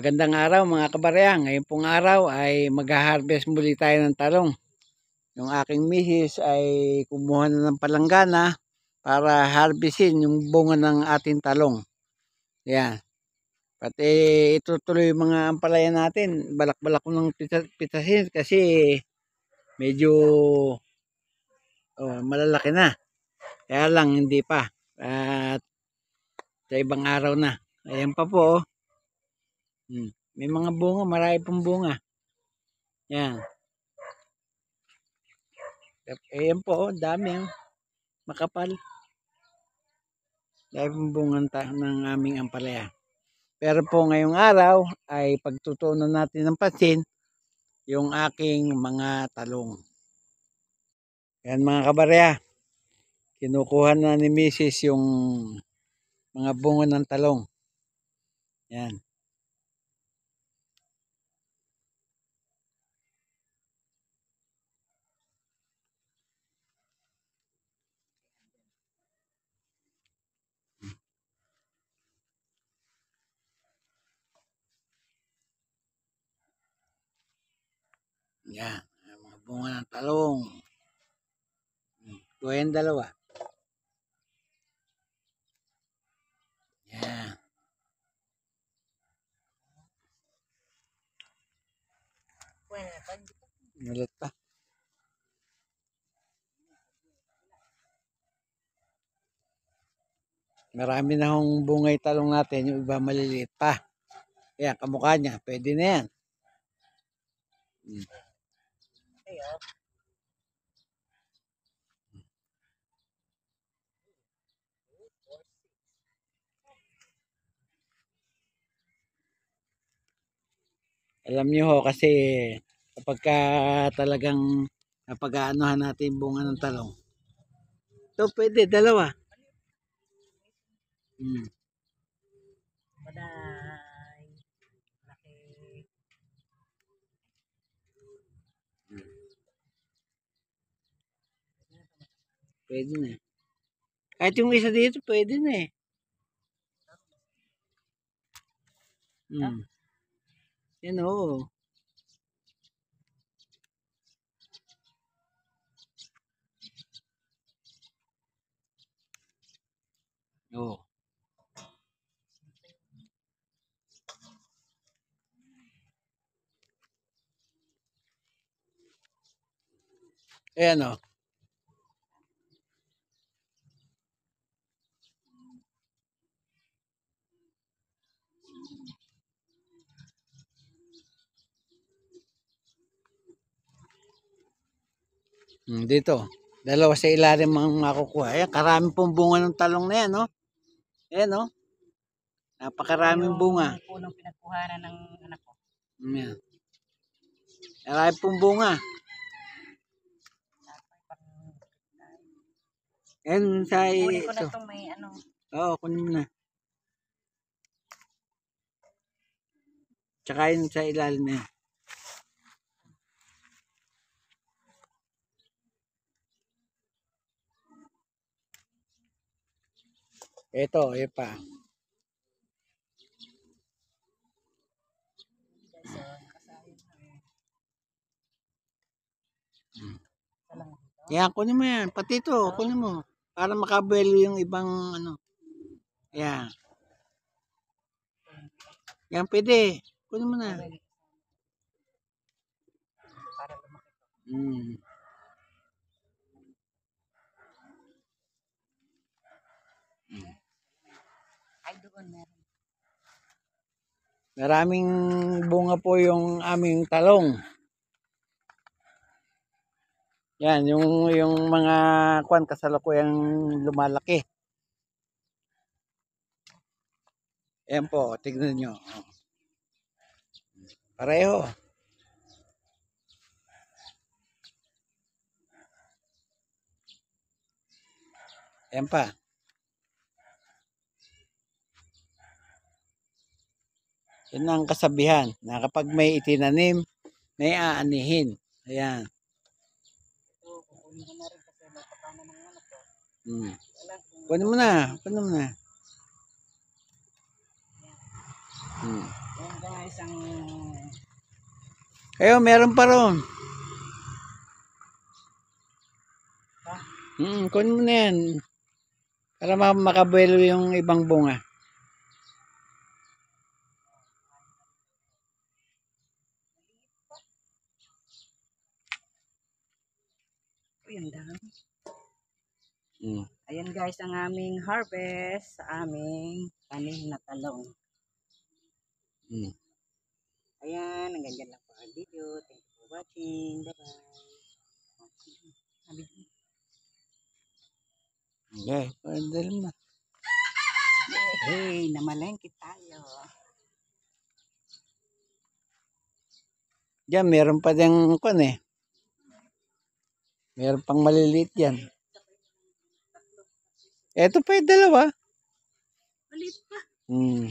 Magandang araw mga kabarya. Ngayon pong araw ay mag-harvest muli tayo ng talong. Yung aking misis ay kumuha na ng palanggana para harvestin yung bunga ng ating talong. Yan. Pati itutuloy yung mga ampalaya natin. Balak-balak ko ng pitasin kasi medyo malalaki na. Kaya lang hindi pa. At sa ibang araw na. Ayan pa po. May mga bunga, marami pong bunga. Yan. Ayan po, dami. Makapal. Dami pong bunga ng aming ampalaya. Pero po ngayong araw ay pagtutuunan natin ng pansin yung aking mga talong. Yan mga kabarya. Kinukuha na ni Mrs. yung mga bunga ng talong. Yan. Yan. Mga bunga ng talong. Kuha yung dalawa. Yan. Ulit pa. Marami na hong bungay talong natin. Yung iba maliliit pa. Yan, kamukha niya. Pwede na yan. Alam niyo ho kasi kapag talagang napag-aanohan natin bunga ng talong. Ito pwede, dalawa. Pwede na. Kahit yung isa dito, pwede na eh. Yan o. Oo. Ayan o. Dito. Dalawa sa ilalim ang makukuha. Ayan, karami pong bunga ng talong na yan, no? Ayan, no? Napakaraming bunga. Yung punong pinagkuhanan ng anak ko. Ayan. Marami pong bunga. Ayan, sa Kunin ko na itong may ano. Oo, kunin mo na. Tsaka yun sa ilalim na yan. Ito, yun pa. Yan, kunin mo yan. Pati ito, kunin mo. Para makabuelo yung ibang ano. Yan. Yan, pwede. Kunin mo na. Ay, doon meron. Maraming bunga po yung aming talong. Yan, yung mga kwan kasalukuyang lumalaki. Ayan po, tignan nyo. Pareho. Ayan pa. Yan ang kasabihan na kapag may itinanim, may aanihin. Ayan. Kukunin ko na rin kasi napapana ng anak ko. Kunin mo na. Kunin mo na. Hmm. Yan guys, ang Kayo, meron pa ron. ha? Kunin mo na yan. Para makabuelo yung ibang bunga. Uy, ang dami. Hmm. Ayan guys, ang aming harvest sa aming tanim na talong. Hmm. Ayan, hanggang dyan lang po ang video. Thank you for watching. Bye-bye. Okay, pwede na. Hey, namalengke tayo. Diyan, meron pa diyang kwan eh. Meron pang maliliit yan. Eto pa yung dalawa. Ulit pa. Hmm.